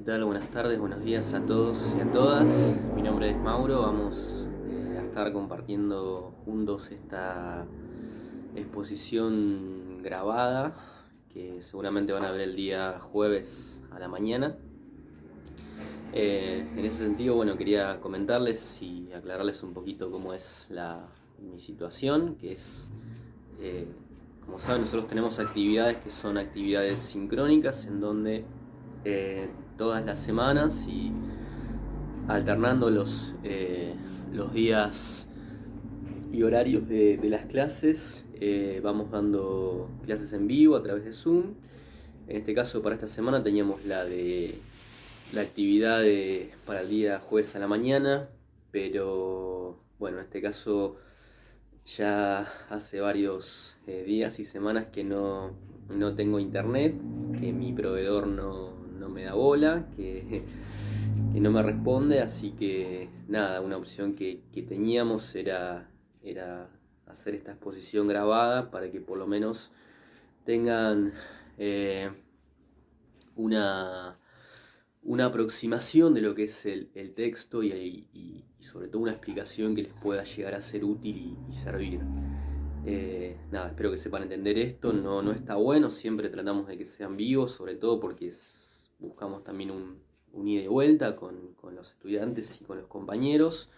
¿Qué tal? Buenas tardes, buenos días a todos y a todas. Mi nombre es Mauro. Vamos a estar compartiendo juntos esta exposición grabada que seguramente van a ver el día jueves a la mañana. En ese sentido, bueno, quería comentarles y aclararles un poquito cómo es mi situación, que es, eh, como saben, nosotros tenemos actividades que son actividades sincrónicas en donde todas las semanas y alternando los días y horarios de las clases, vamos dando clases en vivo a través de Zoom. En este caso, para esta semana teníamos la actividad para el día jueves a la mañana, pero bueno, en este caso ya hace varios días y semanas que no tengo internet, que mi proveedor no me da bola, que no me responde, así que nada, una opción que teníamos era hacer esta exposición grabada para que por lo menos tengan una, una aproximación de lo que es el texto y sobre todo una explicación que les pueda llegar a ser útil y servir. Nada, espero que sepan entender esto. No está bueno, siempre tratamos de que sean vivos, sobre todo porque buscamos también un ida y vuelta con los estudiantes y con los compañeros.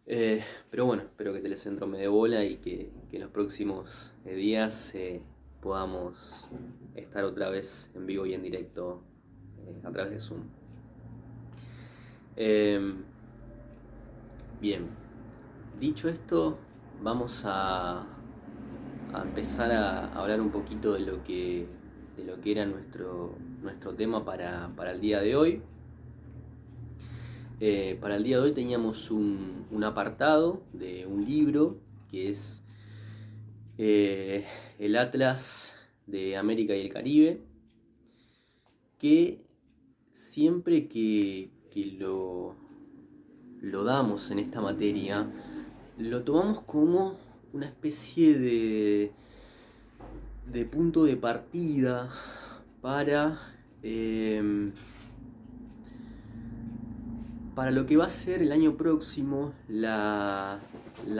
Pero bueno, espero que Telecentro me dé bola y que en los próximos días podamos estar otra vez en vivo y en directo a través de Zoom. Bien, dicho esto, vamos a empezar a hablar un poquito de lo que era nuestro tema para el día de hoy. Para el día de hoy teníamos un apartado de un libro que es el Atlas de América y el Caribe, que siempre que lo damos en esta materia, lo tomamos como una especie de punto de partida eh, para lo que va a ser el año próximo la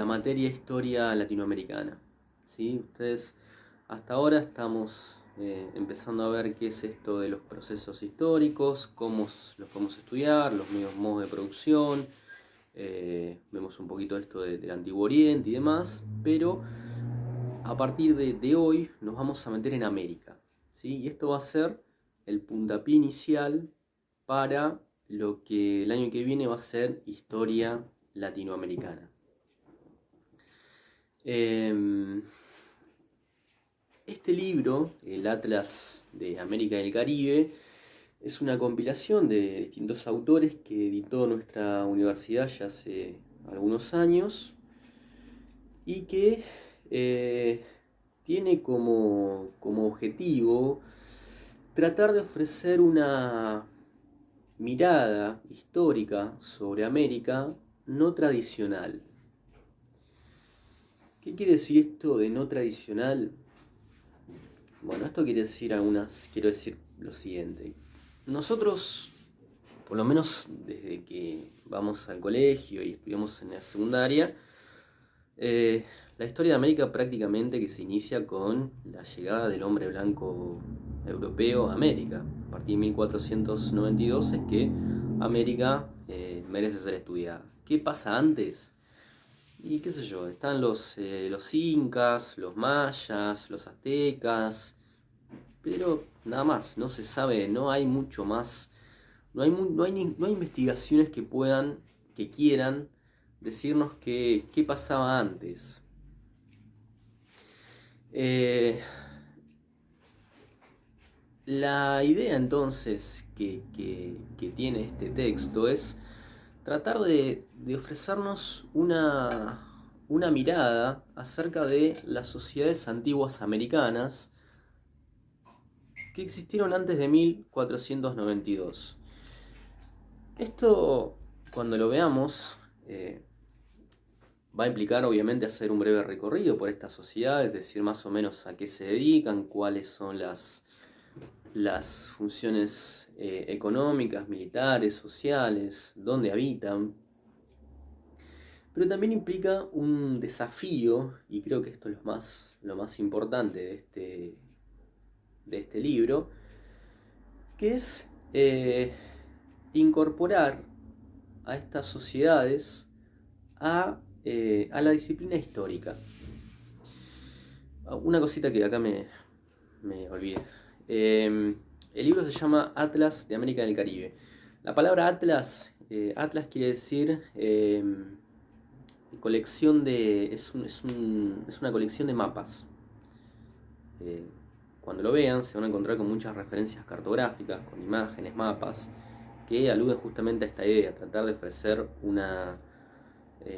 materia historia latinoamericana. ¿Sí? Ustedes hasta ahora estamos empezando a ver qué es esto de los procesos históricos, cómo los podemos estudiar, los modos de producción, vemos un poquito esto del Antiguo Oriente y demás, pero a partir de hoy nos vamos a meter en América, ¿sí? Y esto va a ser el puntapié inicial para lo que el año que viene va a ser historia latinoamericana. Este libro, el Atlas de América y el Caribe, es una compilación de distintos autores que editó nuestra universidad ya hace algunos años y que tiene como objetivo tratar de ofrecer una mirada histórica sobre América no tradicional. ¿Qué quiere decir esto de no tradicional? Bueno, esto quiero decir lo siguiente. Nosotros, por lo menos desde que vamos al colegio y estudiamos en la secundaria, la historia de América prácticamente que se inicia con la llegada del hombre blanco europeo a América. A partir de 1492 es que América merece ser estudiada. ¿Qué pasa antes? Y qué sé yo, están los incas, los mayas, los aztecas, pero nada más, no se sabe, no hay mucho más, no hay investigaciones que quieran decirnos qué pasaba antes. La idea entonces que tiene este texto es tratar de ofrecernos una mirada acerca de las sociedades antiguas americanas que existieron antes de 1492. Esto, cuando lo veamos, va a implicar obviamente hacer un breve recorrido por estas sociedades, decir más o menos a qué se dedican, cuáles son las funciones económicas, militares, sociales, dónde habitan, pero también implica un desafío, y creo que esto es lo más importante de este libro, que es incorporar a estas sociedades a la disciplina histórica. Una cosita que acá me olvidé. El libro se llama Atlas de América del Caribe. La palabra Atlas, Atlas quiere decir colección de. Es una colección de mapas. Cuando lo vean se van a encontrar con muchas referencias cartográficas, con imágenes, mapas, que aluden justamente a esta idea, tratar de ofrecer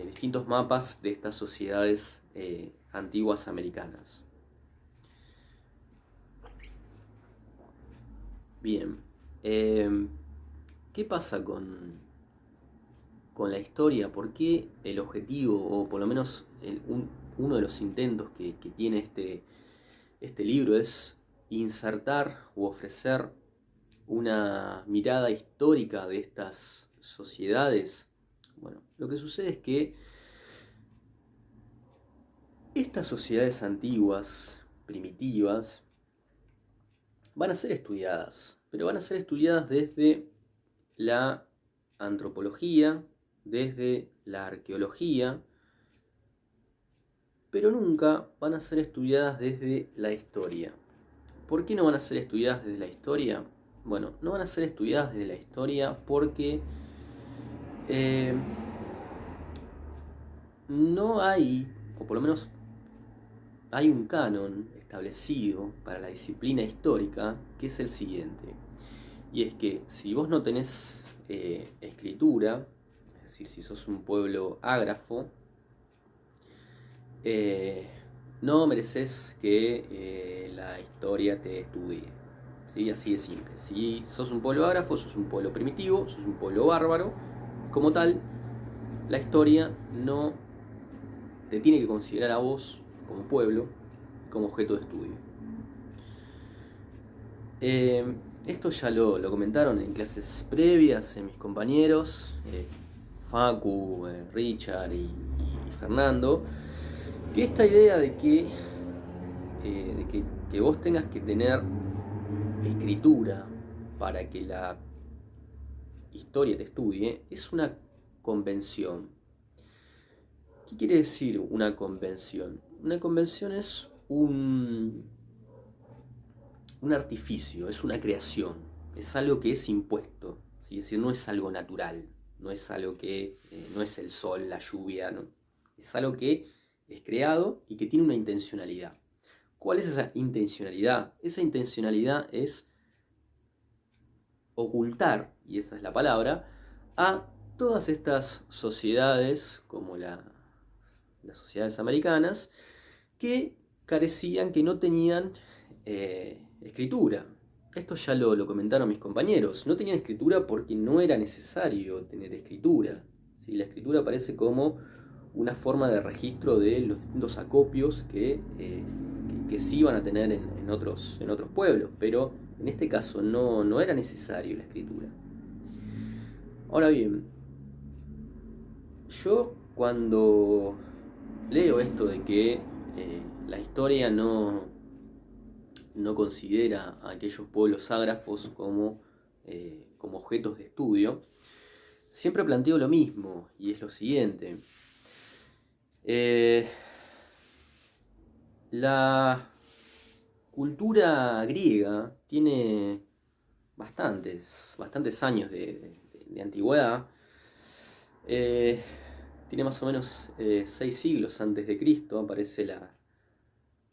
distintos mapas de estas sociedades antiguas americanas. Bien, ¿qué pasa con la historia? ¿Por qué el objetivo, o por lo menos uno de los intentos que tiene este libro, es insertar u ofrecer una mirada histórica de estas sociedades? Bueno, lo que sucede es que estas sociedades antiguas, primitivas, van a ser estudiadas, pero van a ser estudiadas desde la antropología, desde la arqueología, pero nunca van a ser estudiadas desde la historia. ¿Por qué no van a ser estudiadas desde la historia? Bueno, no van a ser estudiadas desde la historia porque no hay, o por lo menos hay un canon establecido para la disciplina histórica, que es el siguiente. Y es que si vos no tenés escritura, es decir, si sos un pueblo ágrafo, no mereces que la historia te estudie. ¿Sí? Así de simple. Si sos un pueblo ágrafo, sos un pueblo primitivo, sos un pueblo bárbaro, como tal, la historia no te tiene que considerar a vos como pueblo, como objeto de estudio. Esto ya lo comentaron en clases previas mis compañeros, Facu, Richard y Fernando, que esta idea de que vos tengas que tener escritura para que la historia te estudie es una convención. ¿Qué quiere decir una convención? Una convención es un artificio, es una creación, es algo que es impuesto, ¿sí? Es decir, no es algo natural, no es algo que no es el sol, la lluvia, ¿no? Es algo que es creado y que tiene una intencionalidad. ¿Cuál es esa intencionalidad? Esa intencionalidad es ocultar, y esa es la palabra, a todas estas sociedades, como las sociedades americanas, que carecían, que no tenían escritura. Esto ya lo comentaron mis compañeros. No tenían escritura porque no era necesario tener escritura. ¿Sí? La escritura aparece como una forma de registro de los distintos acopios que sí iban a tener en otros pueblos, pero en este caso no era necesario la escritura. Ahora bien, yo cuando leo esto de que la historia no considera a aquellos pueblos ágrafos como objetos de estudio, siempre planteo lo mismo, y es lo siguiente. La cultura griega tiene bastantes años de antigüedad. Tiene más o menos 6 siglos antes de Cristo aparece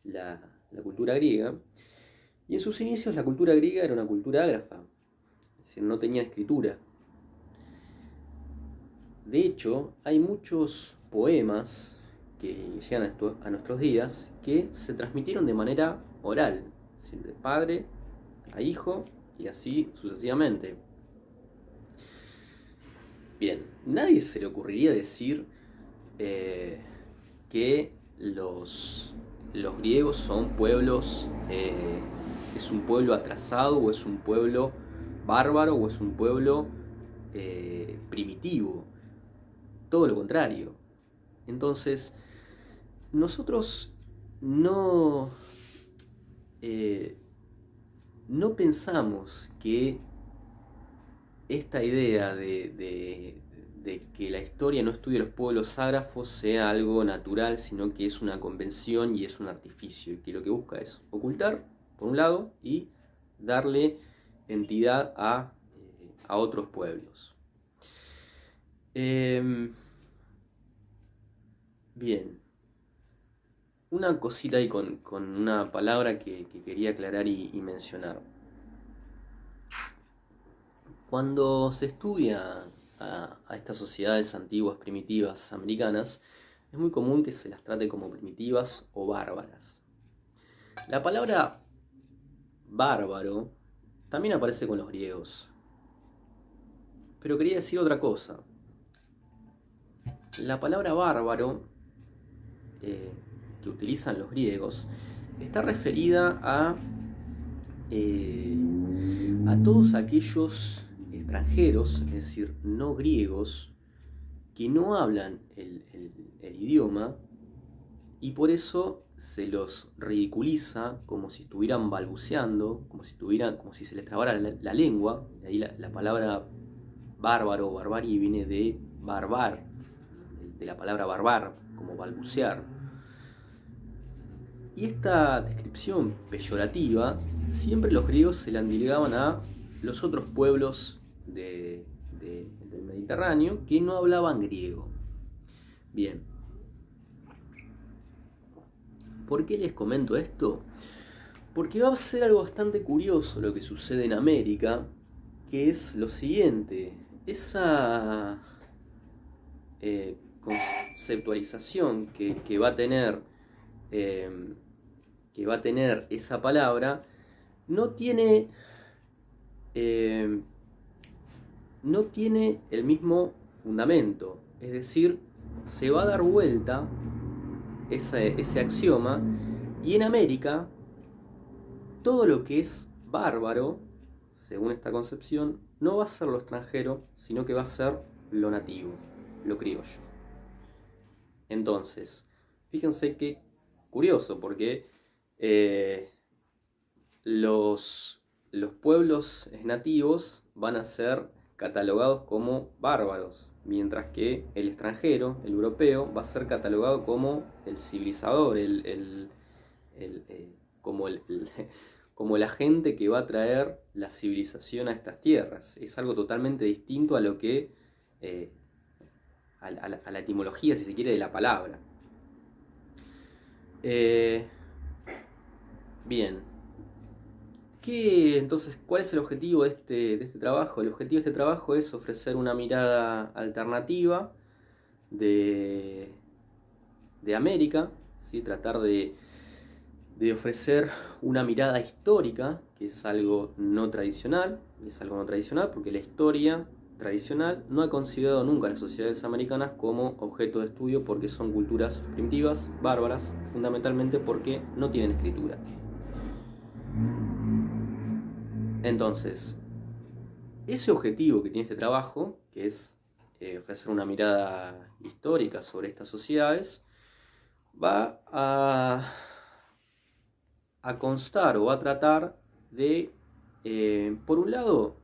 la cultura griega. Y en sus inicios la cultura griega era una cultura ágrafa, es decir, no tenía escritura. De hecho, hay muchos poemas que llegan a nuestros días que se transmitieron de manera oral, es decir, de padre a hijo y así sucesivamente. Bien, nadie se le ocurriría decir que los griegos son pueblos es un pueblo atrasado, o es un pueblo bárbaro, o es un pueblo primitivo. Todo lo contrario. Entonces, nosotros no, no pensamos que esta idea de que la historia no estudia los pueblos ágrafos sea algo natural, sino que es una convención y es un artificio, y que lo que busca es ocultar, por un lado, y darle entidad a otros pueblos. Bien, una cosita ahí con una palabra que quería aclarar y mencionar. Cuando se estudia a estas sociedades antiguas, primitivas, americanas, es muy común que se las trate como primitivas o bárbaras. La palabra bárbaro también aparece con los griegos. Pero quería decir otra cosa. La palabra bárbaro que utilizan los griegos está referida a todos aquellos extranjeros, es decir, no griegos, que no hablan el idioma, y por eso se los ridiculiza como si estuvieran balbuceando, como si se les trabara la lengua. De ahí la palabra bárbaro o barbarie viene de barbar, de la palabra barbar, como balbucear. Y esta descripción peyorativa siempre los griegos se la endilgaban a los otros pueblos del Mediterráneo que no hablaban griego. Bien. ¿Por qué les comento esto? Porque va a ser algo bastante curioso lo que sucede en América, que es lo siguiente. Esa conceptualización que va a tener esa palabra no tiene el mismo fundamento. Es decir, se va a dar vuelta ese axioma, y en América todo lo que es bárbaro, según esta concepción, no va a ser lo extranjero, sino que va a ser lo nativo, lo criollo. Entonces, fíjense qué curioso, porque los pueblos nativos van a ser catalogados como bárbaros, mientras que el extranjero, el europeo, va a ser catalogado como el civilizador, como la gente que va a traer la civilización a estas tierras. Es algo totalmente distinto a lo que a la etimología, si se quiere, de la palabra. Bien. Entonces, ¿cuál es el objetivo de este trabajo? El objetivo de este trabajo es ofrecer una mirada alternativa de América, ¿sí? Tratar de ofrecer una mirada histórica, que es algo no tradicional, porque la historia tradicional no ha considerado nunca a las sociedades americanas como objeto de estudio, porque son culturas primitivas, bárbaras, fundamentalmente porque no tienen escritura. Entonces, ese objetivo que tiene este trabajo, que es ofrecer una mirada histórica sobre estas sociedades, va a constar o va a tratar de, por un lado,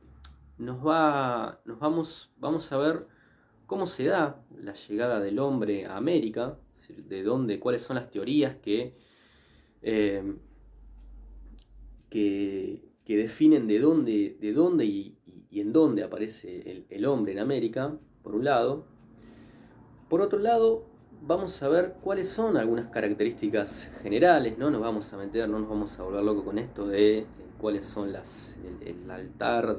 vamos a ver cómo se da la llegada del hombre a América, cuáles son las teorías que definen de dónde y en dónde aparece el hombre en América, por un lado. Por otro lado, vamos a ver cuáles son algunas características generales, no nos vamos a volver locos con esto de cuáles son el altar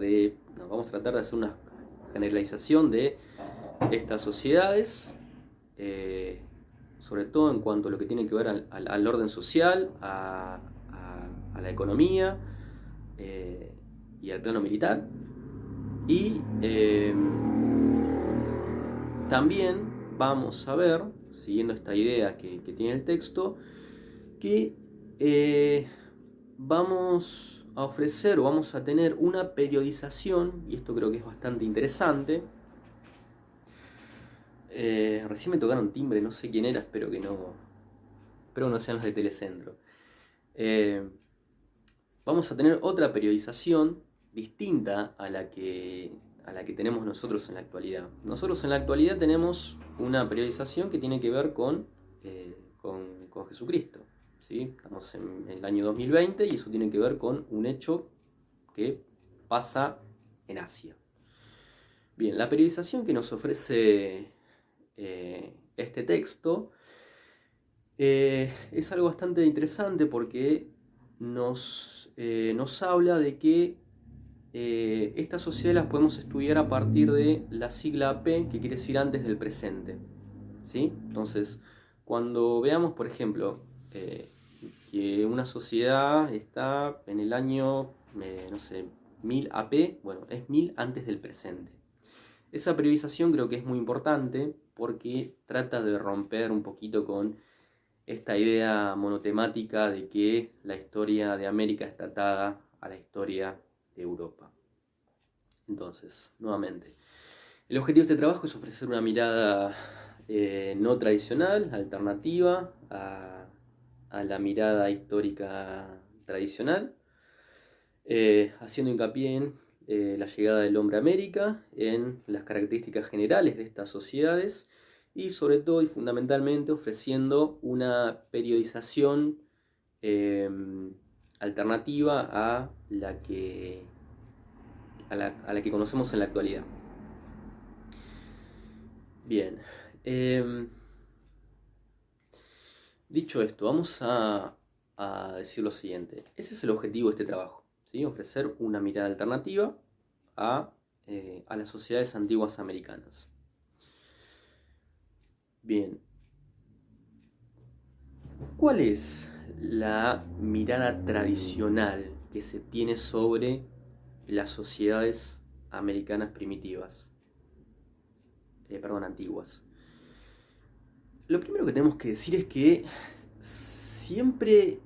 nos vamos a tratar de hacer una generalización de estas sociedades, sobre todo en cuanto a lo que tiene que ver al orden social, a la economía y al plano militar. Y también vamos a ver, siguiendo esta idea que tiene el texto, que vamos a ofrecer o vamos a tener una periodización, y esto creo que es bastante interesante. Recién me tocaron timbre, no sé quién era, espero no sean los de Telecentro. Vamos a tener otra periodización distinta a la que tenemos nosotros en la actualidad. Nosotros en la actualidad tenemos una periodización que tiene que ver con Jesucristo, ¿sí? Estamos en el año 2020 y eso tiene que ver con un hecho que pasa en Asia. Bien, la periodización que nos ofrece este texto es algo bastante interesante porque nos habla de que estas sociedades las podemos estudiar a partir de la sigla AP, que quiere decir antes del presente, ¿sí? Entonces, cuando veamos, por ejemplo, que una sociedad está en el año, no sé, 1000 AP, bueno, es 1000 antes del presente. Esa periodización creo que es muy importante porque trata de romper un poquito con esta idea monotemática de que la historia de América está atada a la historia de Europa. Entonces, nuevamente, el objetivo de este trabajo es ofrecer una mirada no tradicional, alternativa a la mirada histórica tradicional, haciendo hincapié en la llegada del hombre a América, en las características generales de estas sociedades y sobre todo y fundamentalmente ofreciendo una periodización alternativa a la que conocemos en la actualidad. Bien, dicho esto, vamos a decir lo siguiente. Ese es el objetivo de este trabajo, ¿sí? Ofrecer una mirada alternativa a las sociedades antiguas americanas. Bien, ¿cuál es la mirada tradicional que se tiene sobre las sociedades americanas primitivas? Antiguas. Lo primero que tenemos que decir es que siempre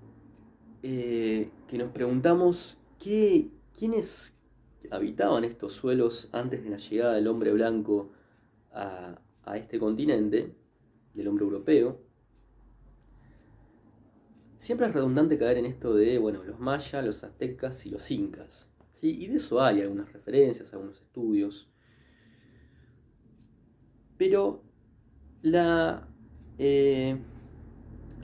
que nos preguntamos quiénes habitaban estos suelos antes de la llegada del hombre blanco a este continente, del hombre europeo, siempre es redundante caer en esto de, bueno, los mayas, los aztecas y los incas, ¿sí? Y de eso hay algunas referencias, algunos estudios. Pero la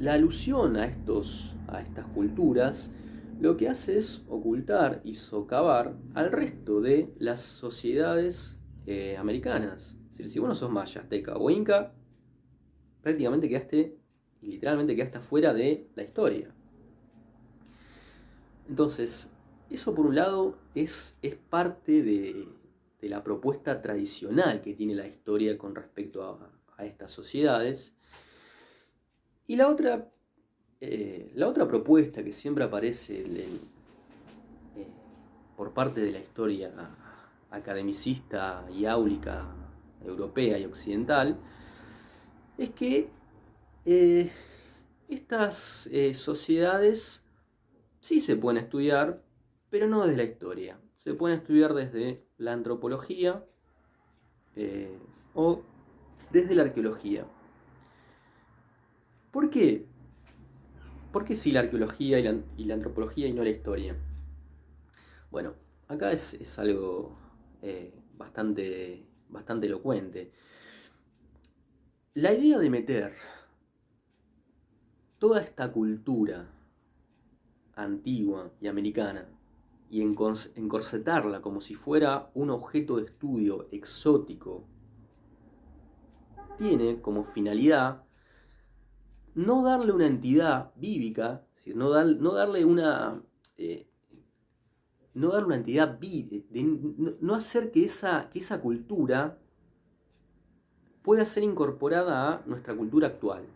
alusión a estas culturas lo que hace es ocultar y socavar al resto de las sociedades americanas. Es decir, si vos no sos maya, azteca o inca, prácticamente literalmente quedaste fuera de la historia. Entonces, eso por un lado es parte de la propuesta tradicional que tiene la historia con respecto a estas sociedades. Y la otra propuesta que siempre aparece por parte de la historia academicista y áulica europea y occidental es que estas sociedades sí se pueden estudiar, pero no desde la historia. Se pueden estudiar desde la antropología o desde la arqueología. ¿Por qué? ¿Por qué sí la arqueología y la antropología y no la historia? Bueno, acá es algo bastante elocuente. La idea de meter toda esta cultura antigua y americana y encorsetarla como si fuera un objeto de estudio exótico tiene como finalidad no darle una entidad vívica, es decir, no darle una entidad no hacer que esa cultura pueda ser incorporada a nuestra cultura actual.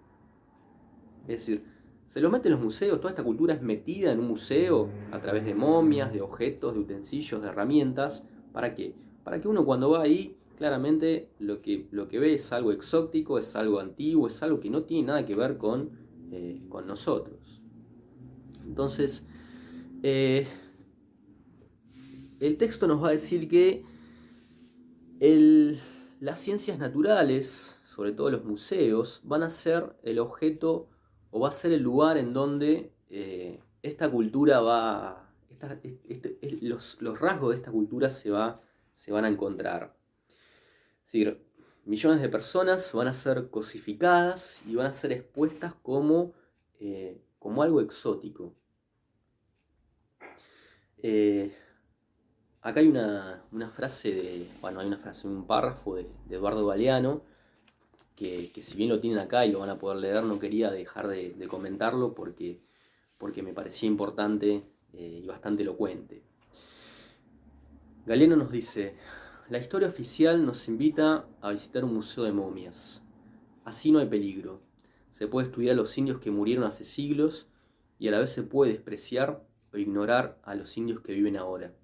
Es decir, se los mete en los museos, toda esta cultura es metida en un museo a través de momias, de objetos, de utensilios, de herramientas. ¿Para qué? Para que uno cuando va ahí, claramente lo que ve es algo exótico, es algo antiguo, es algo que no tiene nada que ver con nosotros. Entonces, el texto nos va a decir que las ciencias naturales, sobre todo los museos, van a ser el objeto o va a ser el lugar en donde esta cultura los rasgos de esta cultura se van a encontrar. Es decir, millones de personas van a ser cosificadas y van a ser expuestas como algo exótico. Acá hay una frase, un párrafo de Eduardo Galeano, que si bien lo tienen acá y lo van a poder leer, no quería dejar de comentarlo porque me parecía importante y bastante elocuente. Galeano nos dice: la historia oficial nos invita a visitar un museo de momias. Así no hay peligro. Se puede estudiar a los indios que murieron hace siglos y a la vez se puede despreciar o ignorar a los indios que viven ahora.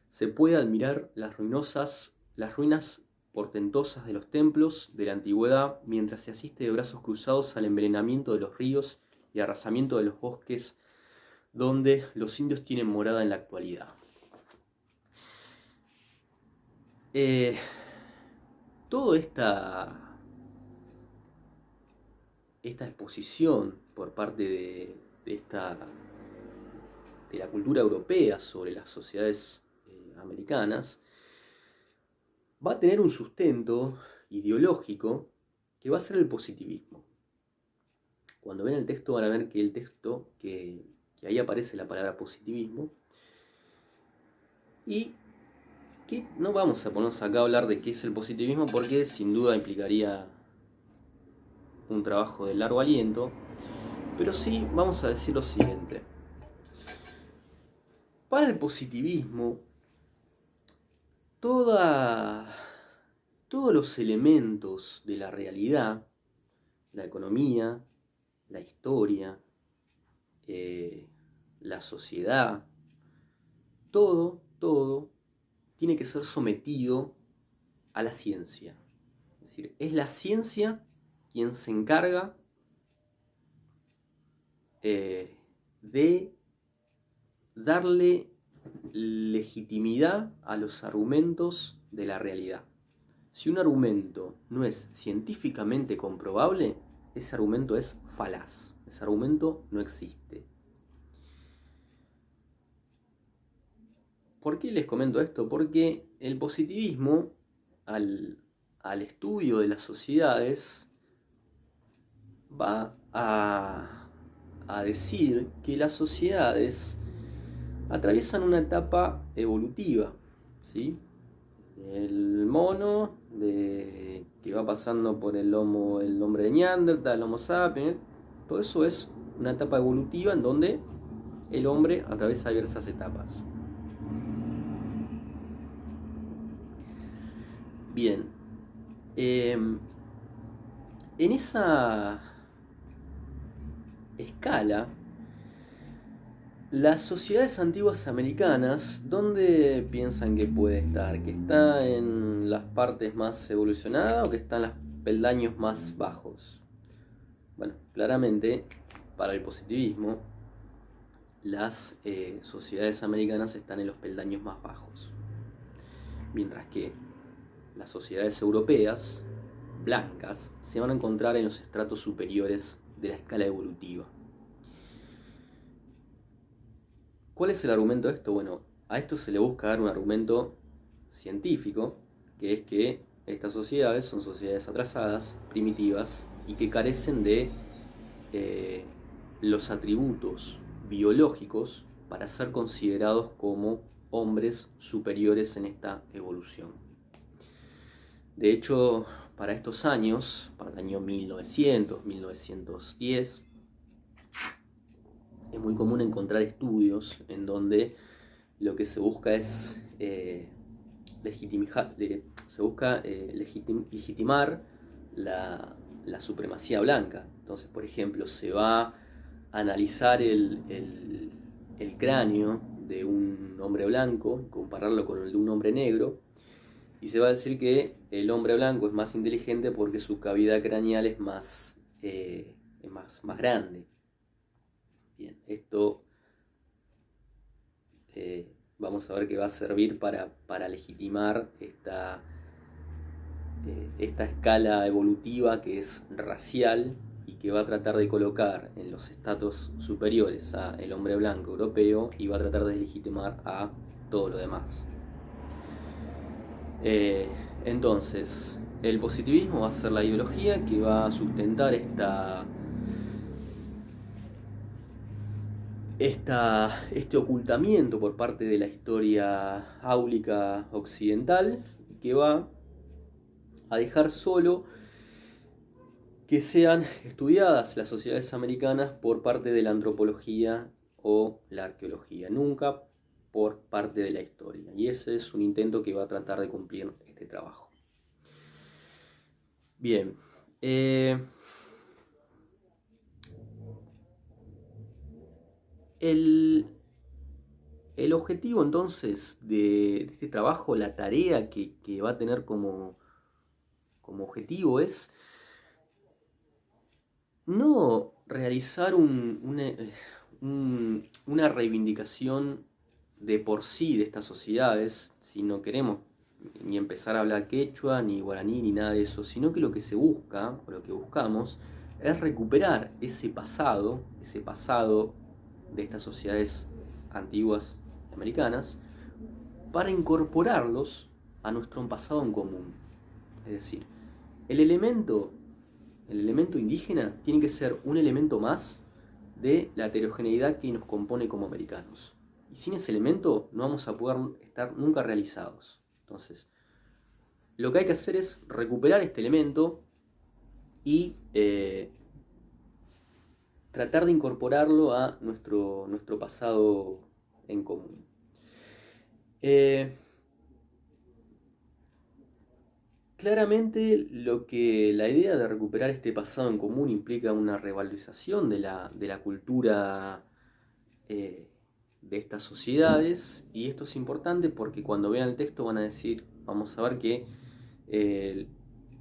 Se puede admirar las ruinas portentosas de los templos de la antigüedad mientras se asiste de brazos cruzados al envenenamiento de los ríos y arrasamiento de los bosques donde los indios tienen morada en la actualidad. Toda esta exposición por parte de la cultura europea sobre las sociedades americanas va a tener un sustento ideológico que va a ser el positivismo. Cuando ven el texto van a ver que ahí aparece la palabra positivismo, y que no vamos a ponernos acá a hablar de qué es el positivismo porque sin duda implicaría un trabajo de largo aliento, pero sí vamos a decir lo siguiente. Para el positivismo, todos los elementos de la realidad, la economía, la historia, la sociedad, todo tiene que ser sometido a la ciencia. Es decir, es la ciencia quien se encarga de darle legitimidad a los argumentos de la realidad. Si un argumento no es científicamente comprobable, ese argumento es falaz, ese argumento no existe. ¿Por qué les comento esto? Porque el positivismo, al estudio de las sociedades, va a decir que las sociedades atraviesan una etapa evolutiva, ¿sí? El mono que va pasando por el hombre de Neandertal, el Homo sapiens, todo eso es una etapa evolutiva en donde el hombre atraviesa diversas etapas. Bien, en esa escala, las sociedades antiguas americanas, ¿dónde piensan que puede estar? ¿Que está en las partes más evolucionadas o que está en los peldaños más bajos? Bueno, claramente, para el positivismo, las sociedades americanas están en los peldaños más bajos. Mientras que las sociedades europeas, blancas, se van a encontrar en los estratos superiores de la escala evolutiva. ¿Cuál es el argumento de esto? Bueno, a esto se le busca dar un argumento científico, que es que estas sociedades son sociedades atrasadas, primitivas, y que carecen de los atributos biológicos para ser considerados como hombres superiores en esta evolución. De hecho, para estos años, para el año 1900, 1910, es muy común encontrar estudios en donde lo que se busca es legitimar la supremacía blanca. Entonces, por ejemplo, se va a analizar el cráneo de un hombre blanco, compararlo con el de un hombre negro, y se va a decir que el hombre blanco es más inteligente porque su cavidad craneal es más grande. Bien, esto vamos a ver que va a servir para legitimar esta escala evolutiva que es racial y que va a tratar de colocar en los estratos superiores al hombre blanco europeo y va a tratar de legitimar a todo lo demás. Entonces, el positivismo va a ser la ideología que va a sustentar este ocultamiento por parte de la historia áulica occidental, que va a dejar solo que sean estudiadas las sociedades americanas por parte de la antropología o la arqueología, nunca por parte de la historia. Y ese es un intento que va a tratar de cumplir este trabajo. Bien. El objetivo entonces de este trabajo, la tarea que va a tener como objetivo es no realizar una reivindicación de por sí de estas sociedades, si no queremos ni empezar a hablar quechua, ni guaraní, ni nada de eso, sino que lo que se busca, o lo que buscamos, es recuperar ese pasado de estas sociedades antiguas americanas, para incorporarlos a nuestro pasado en común. Es decir, el elemento indígena tiene que ser un elemento más de la heterogeneidad que nos compone como americanos. Y sin ese elemento no vamos a poder estar nunca realizados. Entonces, lo que hay que hacer es recuperar este elemento y tratar de incorporarlo a nuestro pasado en común. Claramente la idea de recuperar este pasado en común implica una revalorización de la cultura de estas sociedades, y esto es importante porque cuando vean el texto vamos a ver que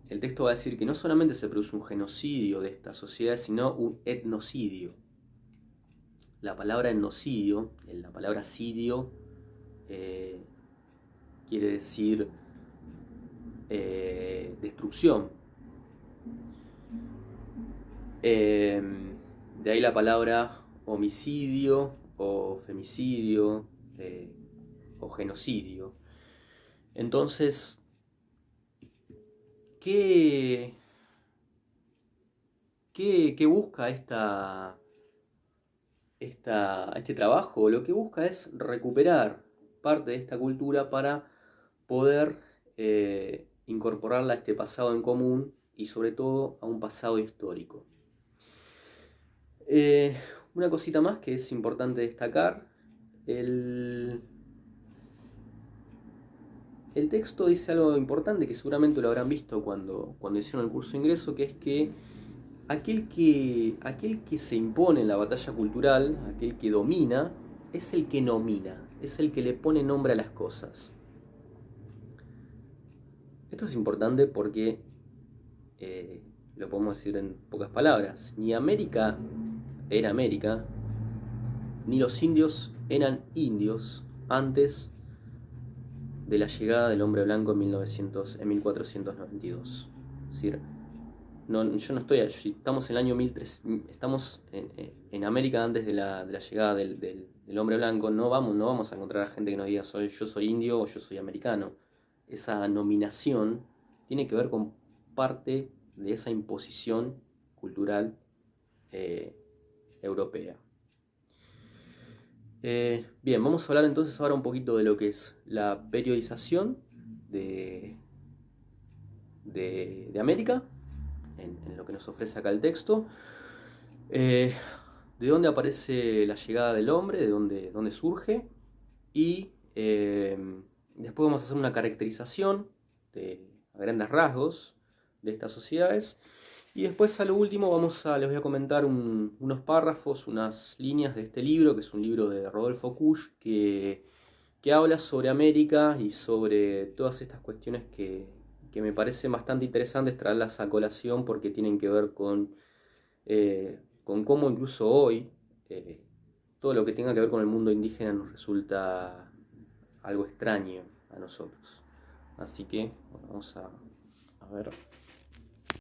el texto va a decir que no solamente se produce un genocidio de estas sociedades, sino un etnocidio. La palabra etnocidio, la palabra sidio, quiere decir destrucción. De ahí la palabra homicidio o femicidio o genocidio. Entonces, ¿qué busca este trabajo? Lo que busca es recuperar parte de esta cultura para poder incorporarla a este pasado en común y sobre todo a un pasado histórico. Una cosita más que es importante destacar: el texto dice algo importante que seguramente lo habrán visto cuando hicieron el curso de ingreso, que es que aquel que se impone en la batalla cultural, aquel que domina, es el que nomina, es el que le pone nombre a las cosas. Esto es importante porque lo podemos decir en pocas palabras: ni América era América, ni los indios eran indios antes de la llegada del hombre blanco en 1492. Es decir, yo no estoy, estamos en el año 1300, estamos en América antes de la llegada del hombre blanco. No vamos a encontrar a gente que nos diga yo soy indio o yo soy americano. Esa nominación tiene que ver con parte de esa imposición cultural europea. Bien, vamos a hablar entonces ahora un poquito de lo que es la periodización de América, en lo que nos ofrece acá el texto. De dónde aparece la llegada del hombre, de dónde surge, y después vamos a hacer una caracterización a grandes rasgos de estas sociedades. Y después, a lo último, les voy a comentar unos párrafos, unas líneas de este libro, que es un libro de Rodolfo Kusch, que habla sobre América y sobre todas estas cuestiones que me parecen bastante interesantes traerlas a colación, porque tienen que ver con cómo incluso hoy todo lo que tenga que ver con el mundo indígena nos resulta algo extraño a nosotros. Así que bueno, vamos a ver.